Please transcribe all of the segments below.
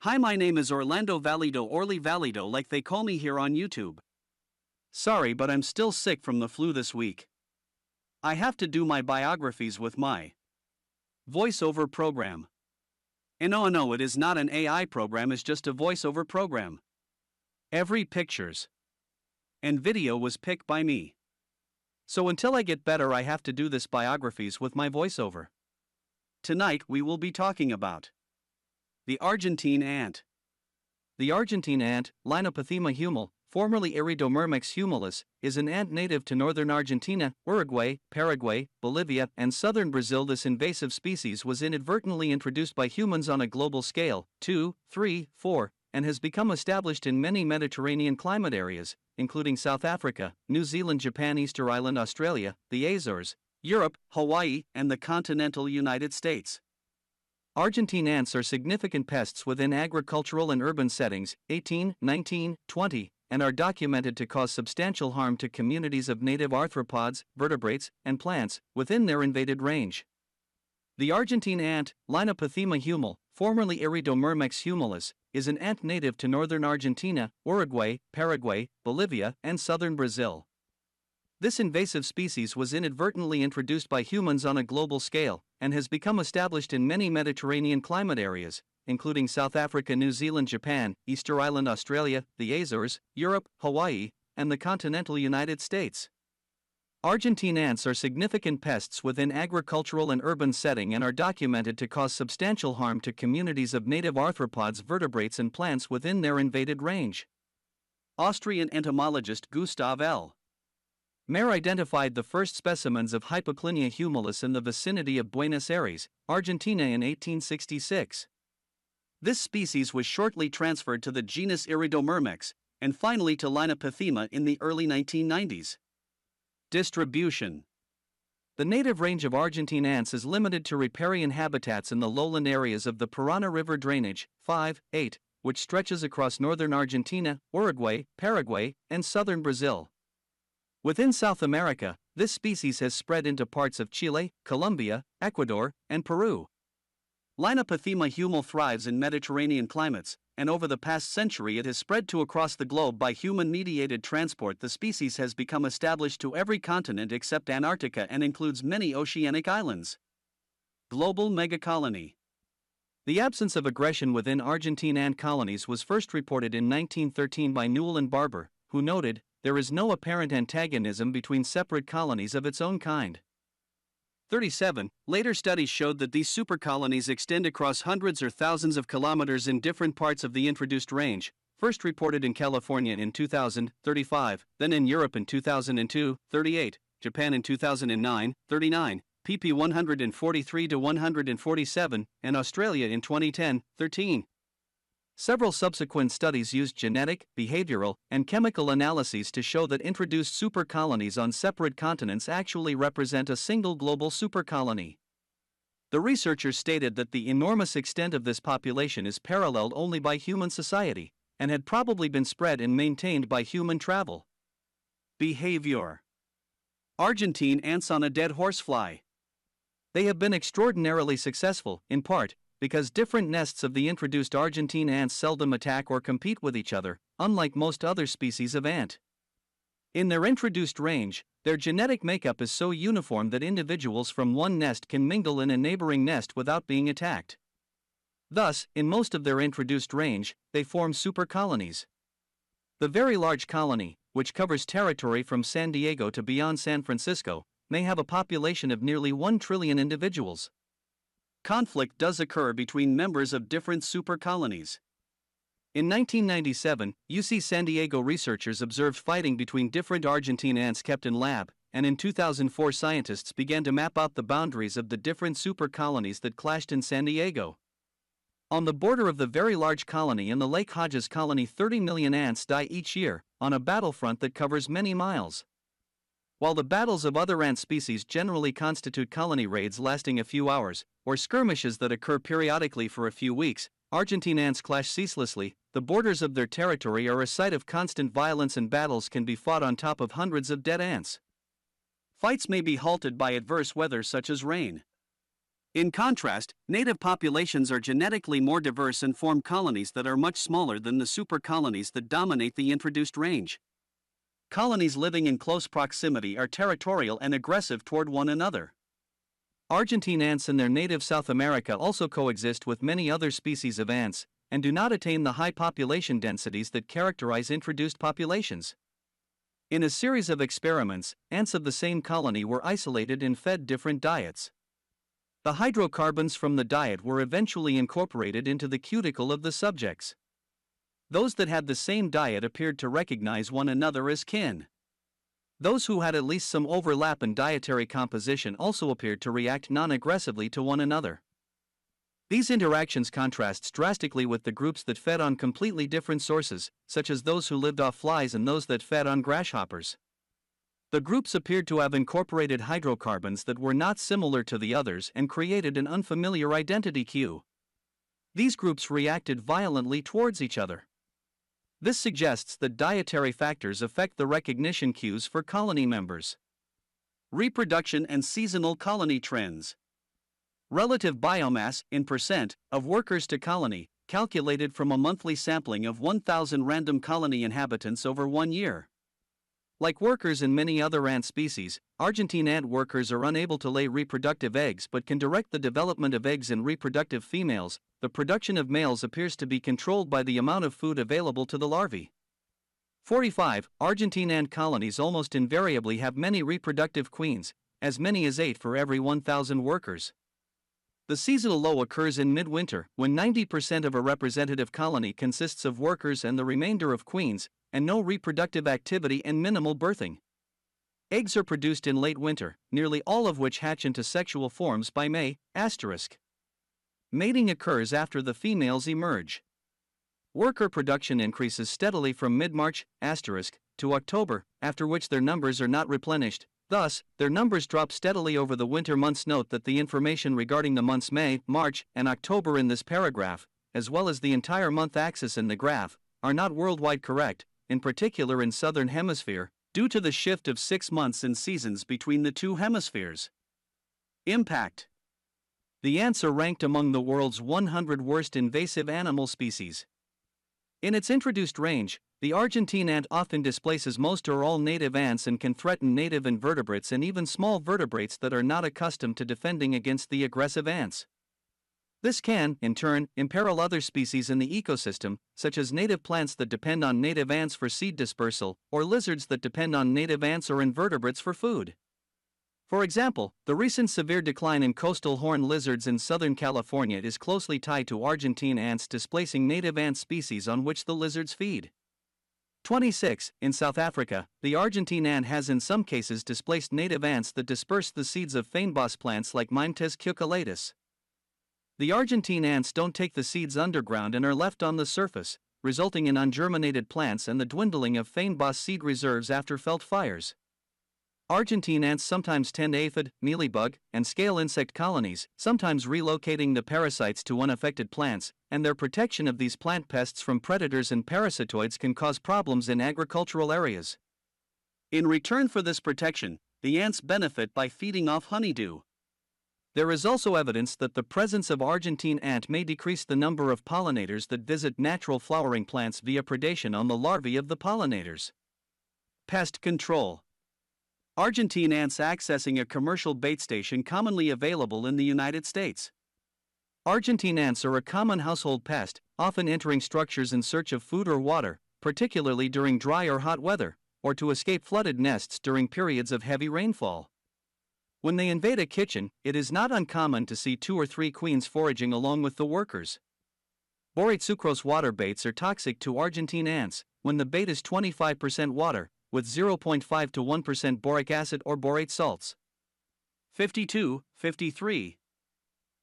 Hi, my name is Orlando Valido, Orly Valido, like they call me here on YouTube. Sorry, but I'm still sick from the flu this week. I have to do my biographies with my voiceover program. And no, it is not an AI program, it's just a voiceover program. Every pictures and video was picked by me. So until I get better, I have to do this biographies with my voiceover. Tonight we will be talking about the Argentine ant. The Argentine ant, Linopathema humul, formerly Iridomyrmex humilis, is an ant native to northern Argentina, Uruguay, Paraguay, Bolivia, and southern Brazil. This invasive species was inadvertently introduced by humans on a global scale, 2, 3, 4, and has become established in many Mediterranean climate areas, including South Africa, New Zealand, Japan, Easter Island, Australia, the Azores, Europe, Hawaii, and the continental United States. Argentine ants are significant pests within agricultural and urban settings, 18, 19, 20, and are documented to cause substantial harm to communities of native arthropods, vertebrates, and plants within their invaded range. The Argentine ant, Linopathema humul, formerly Iridomyrmex humilis, is an ant native to northern Argentina, Uruguay, Paraguay, Bolivia, and southern Brazil. This invasive species was inadvertently introduced by humans on a global scale, and has become established in many Mediterranean climate areas, including South Africa, New Zealand, Japan, Easter Island, Australia, the Azores, Europe, Hawaii, and the continental United States. Argentine ants are significant pests within agricultural and urban setting and are documented to cause substantial harm to communities of native arthropods, vertebrates, and plants within their invaded range. Austrian entomologist Gustav L. Mayer identified the first specimens of Hypoclinia humilis in the vicinity of Buenos Aires, Argentina in 1866. This species was shortly transferred to the genus Iridomyrmex, and finally to Linopathema in the early 1990s. Distribution. The native range of Argentine ants is limited to riparian habitats in the lowland areas of the Parana River drainage, 5-8, which stretches across northern Argentina, Uruguay, Paraguay, and southern Brazil. Within South America, this species has spread into parts of Chile, Colombia, Ecuador, and Peru. Linopathema humul thrives in Mediterranean climates, and over the past century it has spread to across the globe by human-mediated transport. The species has become established to every continent except Antarctica and includes many oceanic islands. Global megacolony. The absence of aggression within Argentine ant colonies was first reported in 1913 by Newell and Barber, who noted, "There is no apparent antagonism between separate colonies of its own kind." 37. Later studies showed that these supercolonies extend across hundreds or thousands of kilometers in different parts of the introduced range, first reported in California in 2000, 35, then in Europe in 2002, 38, Japan in 2009, 39, pp 143 to 147, and Australia in 2010, 13. Several subsequent studies used genetic, behavioral, and chemical analyses to show that introduced supercolonies on separate continents actually represent a single global supercolony. The researchers stated that the enormous extent of this population is paralleled only by human society, and had probably been spread and maintained by human travel. Behavior. Argentine ants on a dead horsefly. They have been extraordinarily successful, in part, because different nests of the introduced Argentine ants seldom attack or compete with each other, unlike most other species of ant. In their introduced range, their genetic makeup is so uniform that individuals from one nest can mingle in a neighboring nest without being attacked. Thus, in most of their introduced range, they form supercolonies. The Very Large Colony, which covers territory from San Diego to beyond San Francisco, may have a population of nearly 1 trillion individuals. Conflict does occur between members of different supercolonies. In 1997, UC San Diego researchers observed fighting between different Argentine ants kept in lab, and in 2004 scientists began to map out the boundaries of the different supercolonies that clashed in San Diego. On the border of the Very Large Colony and the Lake Hodges colony, 30 million ants die each year, on a battlefront that covers many miles. While the battles of other ant species generally constitute colony raids lasting a few hours, or skirmishes that occur periodically for a few weeks, Argentine ants clash ceaselessly. The borders of their territory are a site of constant violence, and battles can be fought on top of hundreds of dead ants. Fights may be halted by adverse weather such as rain. In contrast, native populations are genetically more diverse and form colonies that are much smaller than the super colonies that dominate the introduced range. Colonies living in close proximity are territorial and aggressive toward one another. Argentine ants in their native South America also coexist with many other species of ants, and do not attain the high population densities that characterize introduced populations. In a series of experiments, ants of the same colony were isolated and fed different diets. The hydrocarbons from the diet were eventually incorporated into the cuticle of the subjects. Those that had the same diet appeared to recognize one another as kin. Those who had at least some overlap in dietary composition also appeared to react non-aggressively to one another. These interactions contrast drastically with the groups that fed on completely different sources, such as those who lived off flies and those that fed on grasshoppers. The groups appeared to have incorporated hydrocarbons that were not similar to the others and created an unfamiliar identity cue. These groups reacted violently towards each other. This suggests that dietary factors affect the recognition cues for colony members. Reproduction and seasonal colony trends. Relative biomass, in percent, of workers to colony, calculated from a monthly sampling of 1,000 random colony inhabitants over 1 year. Like workers in many other ant species, Argentine ant workers are unable to lay reproductive eggs but can direct the development of eggs in reproductive females. The production of males appears to be controlled by the amount of food available to the larvae. 45. Argentine ant colonies almost invariably have many reproductive queens, as many as 8 for every 1,000 workers. The seasonal low occurs in midwinter, when 90% of a representative colony consists of workers and the remainder of queens, and no reproductive activity and minimal birthing. Eggs are produced in late winter, nearly all of which hatch into sexual forms by May. Mating occurs after the females emerge. Worker production increases steadily from mid-March to October, after which their numbers are not replenished. Thus, their numbers drop steadily over the winter months. Note that the information regarding the months May, March, and October in this paragraph, as well as the entire month axis in the graph, are not worldwide correct, in particular in Southern Hemisphere, due to the shift of 6 months in seasons between the two hemispheres. Impact. The ants are ranked among the world's 100 worst invasive animal species. In its introduced range, the Argentine ant often displaces most or all native ants and can threaten native invertebrates and even small vertebrates that are not accustomed to defending against the aggressive ants. This can, in turn, imperil other species in the ecosystem, such as native plants that depend on native ants for seed dispersal, or lizards that depend on native ants or invertebrates for food. For example, the recent severe decline in coastal horned lizards in Southern California is closely tied to Argentine ants displacing native ant species on which the lizards feed. 26. In South Africa, the Argentine ant has in some cases displaced native ants that disperse the seeds of fynbos plants like Mimtes cucullatus. The Argentine ants don't take the seeds underground and are left on the surface, resulting in ungerminated plants and the dwindling of fynbos seed reserves after felt fires. Argentine ants sometimes tend aphid, mealybug, and scale insect colonies, sometimes relocating the parasites to unaffected plants, and their protection of these plant pests from predators and parasitoids can cause problems in agricultural areas. In return for this protection, the ants benefit by feeding off honeydew. There is also evidence that the presence of Argentine ant may decrease the number of pollinators that visit natural flowering plants via predation on the larvae of the pollinators. Pest control. Argentine ants accessing a commercial bait station commonly available in the United States. Argentine ants are a common household pest, often entering structures in search of food or water, particularly during dry or hot weather, or to escape flooded nests during periods of heavy rainfall. When they invade a kitchen, it is not uncommon to see 2 or 3 queens foraging along with the workers. Borate sucrose water baits are toxic to Argentine ants when the bait is 25% water, with 0.5 to 1% boric acid or borate salts. 52-53.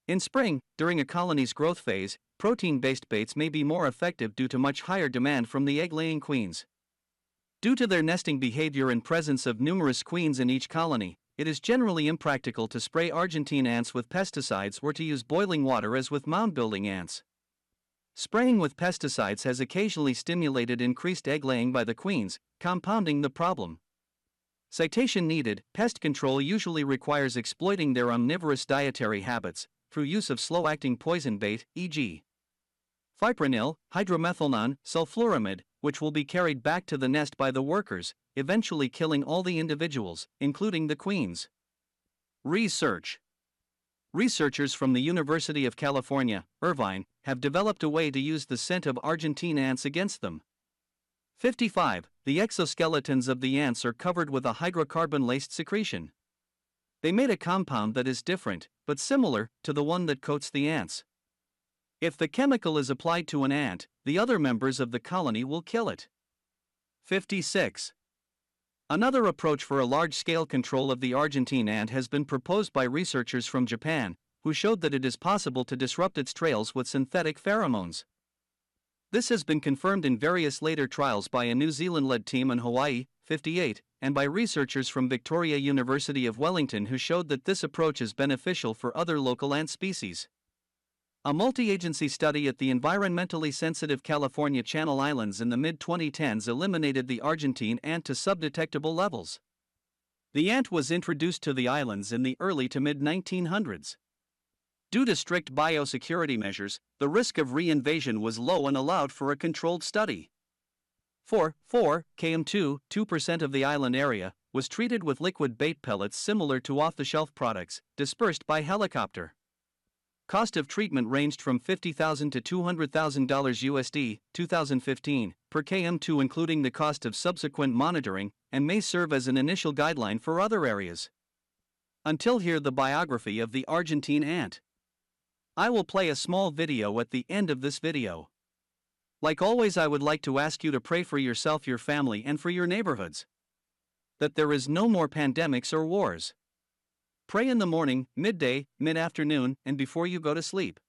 In spring, during a colony's growth phase, protein-based baits may be more effective due to much higher demand from the egg-laying queens. Due to their nesting behavior and presence of numerous queens in each colony, it is generally impractical to spray Argentine ants with pesticides or to use boiling water as with mound-building ants. Spraying with pesticides has occasionally stimulated increased egg-laying by the queens, compounding the problem. Citation needed. Pest control usually requires exploiting their omnivorous dietary habits, through use of slow-acting poison bait, e.g. fipronil, hydromethylnon, sulfluramide, which will be carried back to the nest by the workers, eventually killing all the individuals, including the queens. Research. Researchers from the University of California, Irvine, have developed a way to use the scent of Argentine ants against them. 55. The exoskeletons of the ants are covered with a hydrocarbon-laced secretion. They made a compound that is different, but similar, to the one that coats the ants. If the chemical is applied to an ant, the other members of the colony will kill it. 56. Another approach for a large-scale control of the Argentine ant has been proposed by researchers from Japan, who showed that it is possible to disrupt its trails with synthetic pheromones. This has been confirmed in various later trials by a New Zealand-led team in Hawaii, 58, and by researchers from Victoria University of Wellington who showed that this approach is beneficial for other local ant species. A multi-agency study at the environmentally sensitive California Channel Islands in the mid-2010s eliminated the Argentine ant to subdetectable levels. The ant was introduced to the islands in the early to mid-1900s. Due to strict biosecurity measures, the risk of reinvasion was low and allowed for a controlled study. 4 km2, 2% of the island area, was treated with liquid bait pellets similar to off-the-shelf products, dispersed by helicopter. Cost of treatment ranged from $50,000 to $200,000 USD, 2015, per km2 including the cost of subsequent monitoring, and may serve as an initial guideline for other areas. Until here the biography of the Argentine ant. I will play a small video at the end of this video. Like always, I would like to ask you to pray for yourself, your family, and for your neighborhoods. That there is no more pandemics or wars. Pray in the morning, midday, mid-afternoon, and before you go to sleep.